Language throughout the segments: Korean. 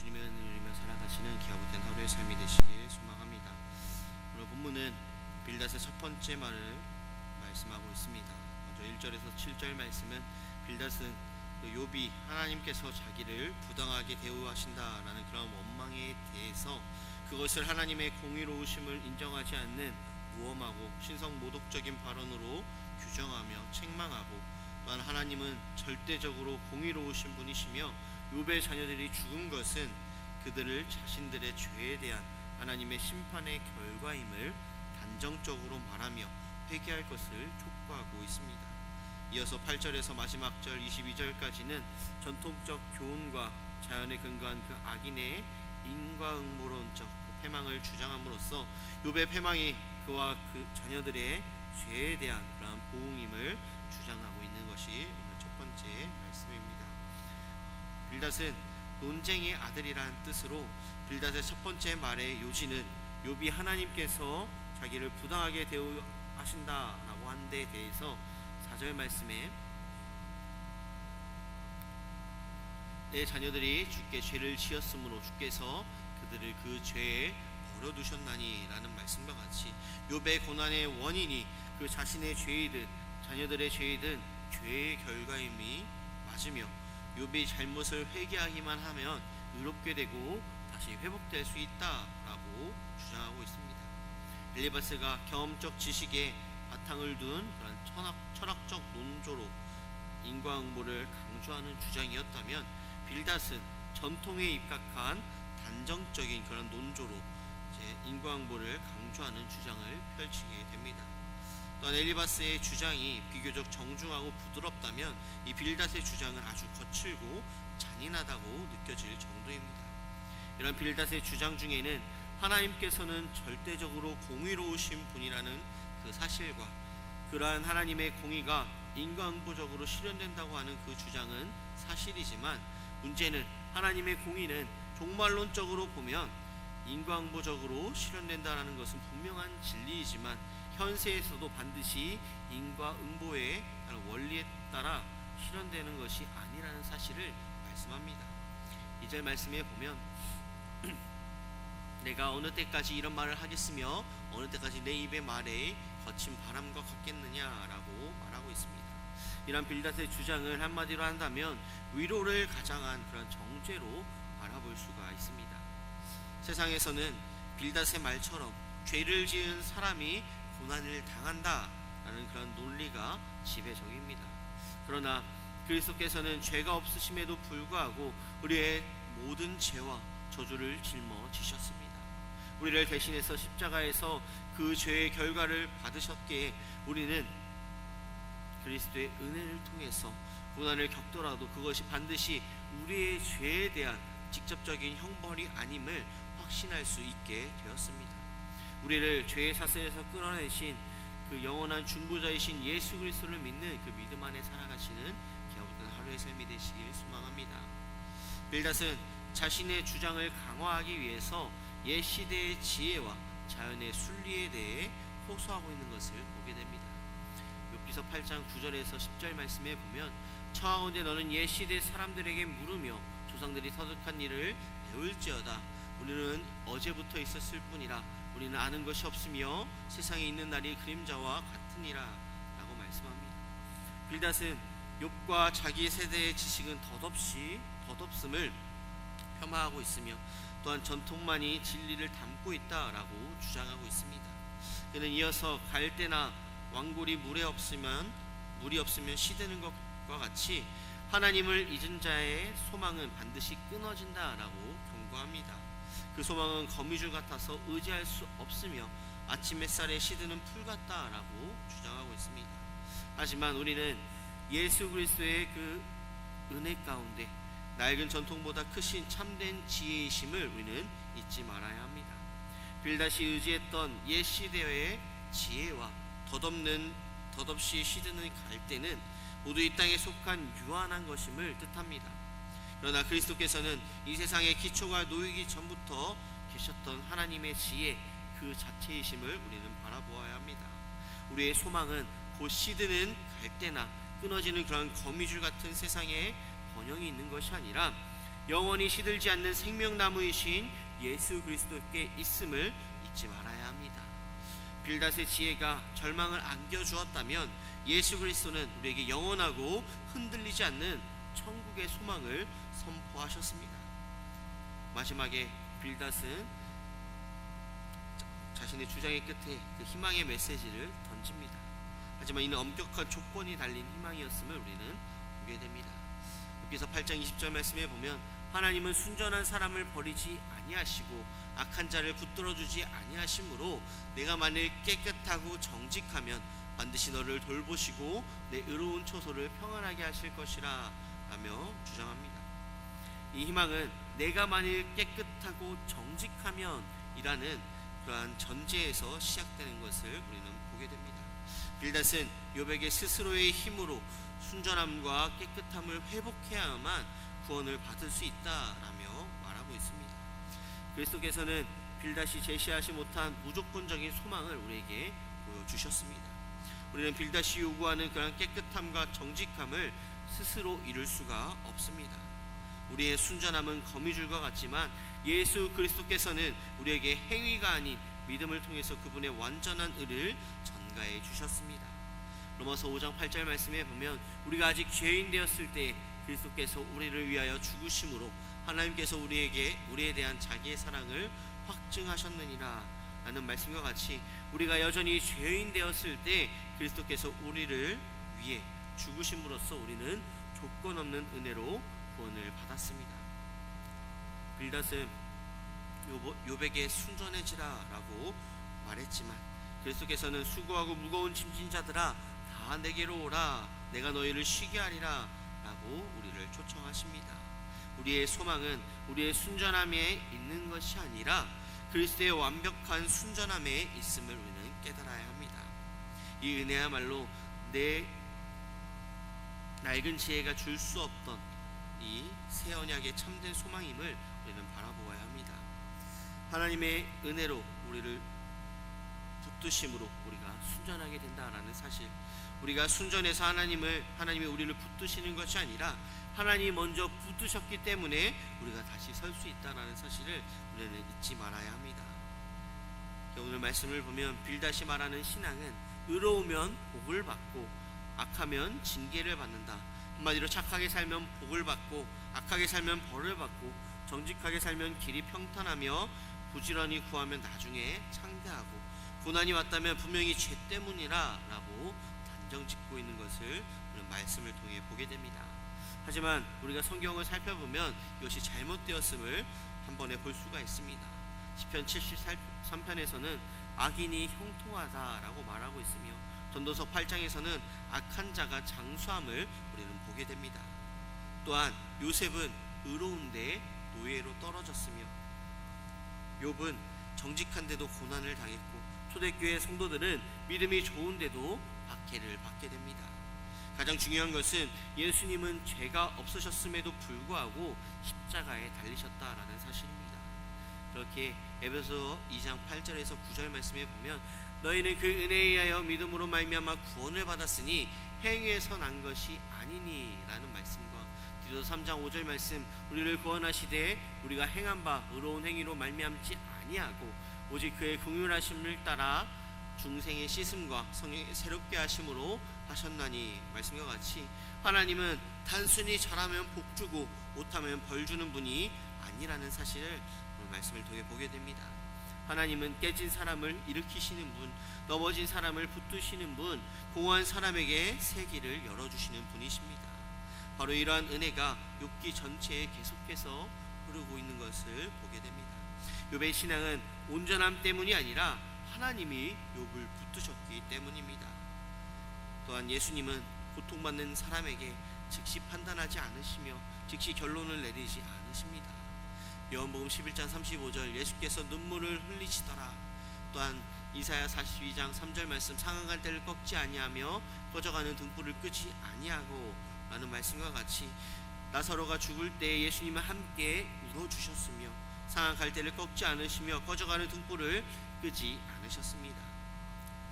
주님의 은혜를 누리며 살아가시는 기아못된 하루의 삶이 되시길 소망합니다. 오늘 본문은 빌닷의 첫 번째 말을 말씀하고 있습니다. 먼저 1절에서 7절 말씀은 빌닷은 욥이 하나님께서 자기를 부당하게 대우하신다라는 그런 원망에 대해서 그것을 하나님의 공의로우심을 인정하지 않는 무엄하고 신성 모독적인 발언으로 규정하며 책망하고, 또한 하나님은 절대적으로 공의로우신 분이시며 욥의 자녀들이 죽은 것은 그들을 자신들의 죄에 대한 하나님의 심판의 결과임을 단정적으로 말하며 회개할 것을 촉구하고 있습니다. 이어서 8절에서 마지막 절 22절까지는 전통적 교훈과 자연에 근거한 그 악인의 인과응보론적 패망을 주장함으로써 욥의 패망이 그와 그 자녀들의 죄에 대한 그러한 보응임을 주장하고 있는 것이 오늘 첫 번째 말씀입니다. 빌닷은 논쟁의 아들이라는 뜻으로 빌닷의 첫 번째 말의 요지는 욥이 하나님께서 자기를 부당하게 대우하신다라고 한 데 대해서 4절 말씀에 내 자녀들이 주께 죄를 지었으므로 주께서 그들을 그 죄에 버려두셨나니 라는 말씀과 같이 욥의 고난의 원인이 그 자신의 죄이든 자녀들의 죄이든 죄의 결과임이 맞으며 욥이 잘못을 회개하기만 하면 의롭게 되고 다시 회복될 수 있다라고 주장하고 있습니다. 엘리바스가 경험적 지식에 바탕을 둔 그런 철학적 논조로 인과응보를 강조하는 주장이었다면, 빌닷은 전통에 입각한 단정적인 그런 논조로 인과응보를 강조하는 주장을 펼치게 됩니다. 또한 엘리바스의 주장이 비교적 정중하고 부드럽다면 이 빌닷의 주장은 아주 거칠고 잔인하다고 느껴질 정도입니다. 이런 빌닷의 주장 중에는 하나님께서는 절대적으로 공의로우신 분이라는 그 사실과 그러한 하나님의 공의가 인과응보적으로 실현된다고 하는 그 주장은 사실이지만, 문제는 하나님의 공의는 종말론적으로 보면 인과응보적으로 실현된다는 것은 분명한 진리이지만 현세에서도 반드시 인과응보의 원리에 따라 실현되는 것이 아니라는 사실을 말씀합니다. 2절 말씀에 보면 내가 어느 때까지 이런 말을 하겠으며 어느 때까지 내 입의 말에 거친 바람과 같겠느냐라고 말하고 있습니다. 이런 빌닷의 주장을 한마디로 한다면 위로를 가장한 그런 정죄로 바라볼 수가 있습니다. 세상에서는 빌닷의 말처럼 죄를 지은 사람이 고난을 당한다라는 그런 논리가 지배적입니다. 그러나 그리스도께서는 죄가 없으심에도 불구하고 우리의 모든 죄와 저주를 짊어지셨습니다. 우리를 대신해서 십자가에서 그 죄의 결과를 받으셨기에 우리는 그리스도의 은혜를 통해서 고난을 겪더라도 그것이 반드시 우리의 죄에 대한 직접적인 형벌이 아님을 확신할 수 있게 되었습니다. 우리를 죄의 사슬에서 끌어내신 그 영원한 중보자이신 예수 그리스도를 믿는 그 믿음 안에 살아가시는 기아못된 하루의 삶이 되시길 소망합니다. 빌닷은 자신의 주장을 강화하기 위해서 옛 시대의 지혜와 자연의 순리에 대해 호소하고 있는 것을 보게 됩니다. 욥기서 8장 9절에서 10절 말씀에 보면 청하건대 너는 옛 시대 사람들에게 물으며 조상들이 터득한 일을 배울지어다. 우리는 어제부터 있었을 뿐이라 우리는 아는 것이 없으며 세상에 있는 날이 그림자와 같으니라 라고 말씀합니다. 빌닷은 욥과 자기 세대의 지식은 덧없음을 폄하하고 있으며 또한 전통만이 진리를 담고 있다라고 주장하고 있습니다. 그는 이어서 갈대나 왕골이 물이 없으면 시드는 것과 같이 하나님을 잊은 자의 소망은 반드시 끊어진다라고 경고합니다. 그 소망은 거미줄 같아서 의지할 수 없으며 아침 햇살에 시드는 풀 같다라고 주장하고 있습니다. 하지만 우리는 예수 그리스도의 그 은혜 가운데 낡은 전통보다 크신 참된 지혜이심을 우리는 잊지 말아야 합니다. 빌닷이 의지했던 옛 시대의 지혜와 덧없이 시드는 갈대는 모두 이 땅에 속한 유한한 것임을 뜻합니다. 그러나 그리스도께서는 이 세상의 기초가 놓이기 전부터 계셨던 하나님의 지혜 그 자체이심을 우리는 바라보아야 합니다. 우리의 소망은 곧 시드는 갈대나 끊어지는 그런 거미줄 같은 세상에 번영이 있는 것이 아니라 영원히 시들지 않는 생명나무이신 예수 그리스도께 있음을 잊지 말아야 합니다. 빌닷의 지혜가 절망을 안겨주었다면 예수 그리스도는 우리에게 영원하고 흔들리지 않는 천국의 소망을 선포하셨습니다. 마지막에 빌닷은 자신의 주장의 끝에 그 희망의 메시지를 던집니다. 하지만 이는 엄격한 조건이 달린 희망이었음을 우리는 보게 됩니다. 여기서 8장 20절 말씀에 보면 하나님은 순전한 사람을 버리지 아니하시고 악한 자를 붙들어주지 아니하시므로 내가 만일 깨끗하고 정직하면 반드시 너를 돌보시고 내 의로운 초소를 평안하게 하실 것이라 라며 주장합니다. 이 희망은 내가 만일 깨끗하고 정직하면 이라는 그러한 전제에서 시작되는 것을 우리는 보게 됩니다. 빌닷은 욥에게 스스로의 힘으로 순전함과 깨끗함을 회복해야만 구원을 받을 수 있다라며 말하고 있습니다. 그리스도께서는 빌닷이 제시하지 못한 무조건적인 소망을 우리에게 보여주셨습니다. 우리는 빌닷이 요구하는 그런 깨끗함과 정직함을 스스로 이룰 수가 없습니다. 우리의 순전함은 거미줄과 같지만 예수 그리스도께서는 우리에게 행위가 아닌 믿음을 통해서 그분의 완전한 의를 전가해 주셨습니다. 로마서 5장 8절 말씀에 보면 우리가 아직 죄인 되었을 때 그리스도께서 우리를 위하여 죽으심으로 하나님께서 우리에 대한 자기의 사랑을 확증하셨느니라 라는 말씀과 같이 우리가 여전히 죄인 되었을 때 그리스도께서 우리를 위해 죽으심으로써 우리는 조건 없는 은혜로 구원을 받았습니다. 빌닷은 욥에게 순전해지라 라고 말했지만 그리스도께서는 수고하고 무거운 짐진 자들아 다 내게로 오라 내가 너희를 쉬게 하리라 라고 우리를 초청하십니다. 우리의 소망은 우리의 순전함에 있는 것이 아니라 그리스도의 완벽한 순전함에 있음을 우리는 깨달아야 합니다. 이 은혜야말로 내 낡은 지혜가 줄 수 없던 이 새 언약의 참된 소망임을 우리는 바라보아야 합니다. 하나님의 은혜로 우리를 붙드심으로 우리가 순전하게 된다라는 사실, 우리가 순전해서 하나님이 우리를 붙드시는 것이 아니라 하나님이 먼저 붙드셨기 때문에 우리가 다시 설 수 있다라는 사실을 우리는 잊지 말아야 합니다. 오늘 말씀을 보면 빌닷이 말하는 신앙은 의로우면 복을 받고 악하면 징계를 받는다. 한마디로 착하게 살면 복을 받고 악하게 살면 벌을 받고 정직하게 살면 길이 평탄하며 부지런히 구하면 나중에 창대하고 고난이 왔다면 분명히 죄 때문이라 라고 단정짓고 있는 것을 우리는 말씀을 통해 보게 됩니다. 하지만 우리가 성경을 살펴보면 이것이 잘못되었음을 한 번에 볼 수가 있습니다. 시편 73편에서는 악인이 형통하다라고 말하고 있으며 전도서 8장에서는 악한 자가 장수함을 우리는 보게 됩니다. 또한 요셉은 의로운데 노예로 떨어졌으며 욥은 정직한데도 고난을 당했고 초대교회 성도들은 믿음이 좋은데도 박해를 받게 됩니다. 가장 중요한 것은 예수님은 죄가 없으셨음에도 불구하고 십자가에 달리셨다라는 사실입니다. 그렇게 에베소 2장 8절에서 9절 말씀에 보면 너희는 그 은혜에 의하여 믿음으로 말미암아 구원을 받았으니 행위에서 난 것이 아니니 라는 말씀과 디도서 3장 5절 말씀 우리를 구원하시되 우리가 행한 바 의로운 행위로 말미암지 아니하고 오직 그의 긍휼하심을 따라 중생의 씻음과 성령의 새롭게 하심으로 하셨나니 말씀과 같이 하나님은 단순히 잘하면 복 주고 못하면 벌 주는 분이 아니라는 사실을 오늘 말씀을 통해 보게 됩니다. 하나님은 깨진 사람을 일으키시는 분, 넘어진 사람을 붙드시는 분, 공허한 사람에게 새 길을 열어주시는 분이십니다. 바로 이러한 은혜가 욥기 전체에 계속해서 흐르고 있는 것을 보게 됩니다. 욥의 신앙은 온전함 때문이 아니라 하나님이 욥을 붙드셨기 때문입니다. 또한 예수님은 고통받는 사람에게 즉시 판단하지 않으시며 즉시 결론을 내리지 않으십니다. 요한복음 11장 35절 예수께서 눈물을 흘리시더라. 또한 이사야 42장 3절 말씀 상한 갈대를 꺾지 아니하며 꺼져가는 등불을 끄지 아니하고 라는 말씀과 같이 나사로가 죽을 때 예수님은 함께 울어주셨으며 상한 갈대를 꺾지 않으시며 꺼져가는 등불을 끄지 않으셨습니다.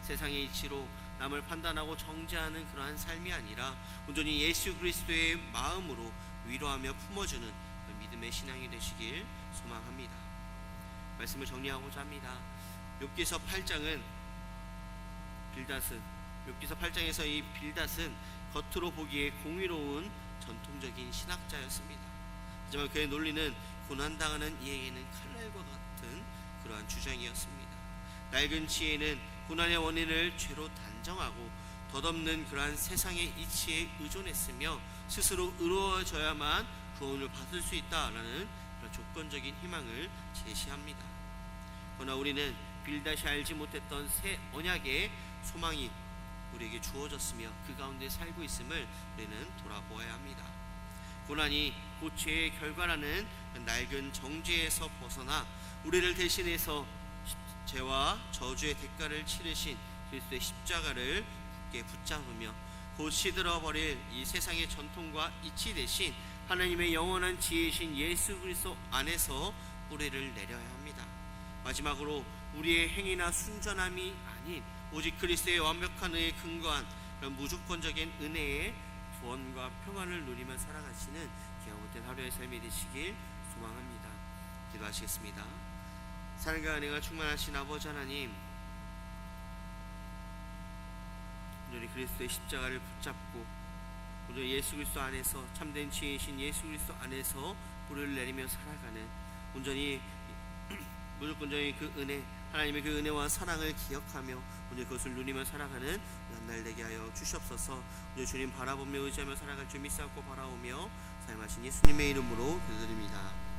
세상의 이치로 남을 판단하고 정죄하는 그러한 삶이 아니라 온전히 예수 그리스도의 마음으로 위로하며 품어주는 믿음의 신앙이 되시길 소망합니다. 말씀을 정리하고자 합니다. 욥기서 8장은 욥기서 8장에서 이 빌닷은 겉으로 보기에 공의로운 전통적인 신학자였습니다. 하지만 그의 논리는 고난당하는 이에게는 칼날과 같은 그러한 주장이었습니다. 낡은 지혜는 고난의 원인을 죄로 단정하고 덧없는 그러한 세상의 이치에 의존했으며 스스로 의로워져야만 구원을 받을 수 있다라는 그런 조건적인 희망을 제시합니다. 그러나 우리는 빌닷이 알지 못했던 새 언약의 소망이 우리에게 주어졌으며 그 가운데 살고 있음을 우리는 돌아보아야 합니다. 고난이 곧 죄의 결과라는 낡은 정죄에서 벗어나 우리를 대신해서 죄와 저주의 대가를 치르신 그리스도의 십자가를 굳게 붙잡으며 곧 시들어버릴 이 세상의 전통과 이치 대신 하나님의 영원한 지혜이신 예수 그리스도 안에서 뿌리를 내려야 합니다. 마지막으로 우리의 행위나 순전함이 아닌 오직 그리스도의 완벽한 의에 근거한 그런 무조건적인 은혜의 구원과 평안을 누리며 살아가시는 기가 막힌 하루의 삶이 되시길 소망합니다. 기도하시겠습니다. 사랑과 은혜가 충만하신 아버지 하나님, 오늘 그리스도의 십자가를 붙잡고 오늘 예수 그리스도 안에서 참된 지혜이신 예수 그리스도 안에서 뿌리를 내리며 살아가는 온전히 무조건적인 그 은혜, 하나님의 그 은혜와 사랑을 기억하며 오늘 그것을 누리며 살아가는 한 날 되게 하여 주시옵소서. 오늘 주님 바라보며 의지하며 살아갈 줄 믿사옵고 바라오며 사용하신 예수님의 이름으로 기도드립니다.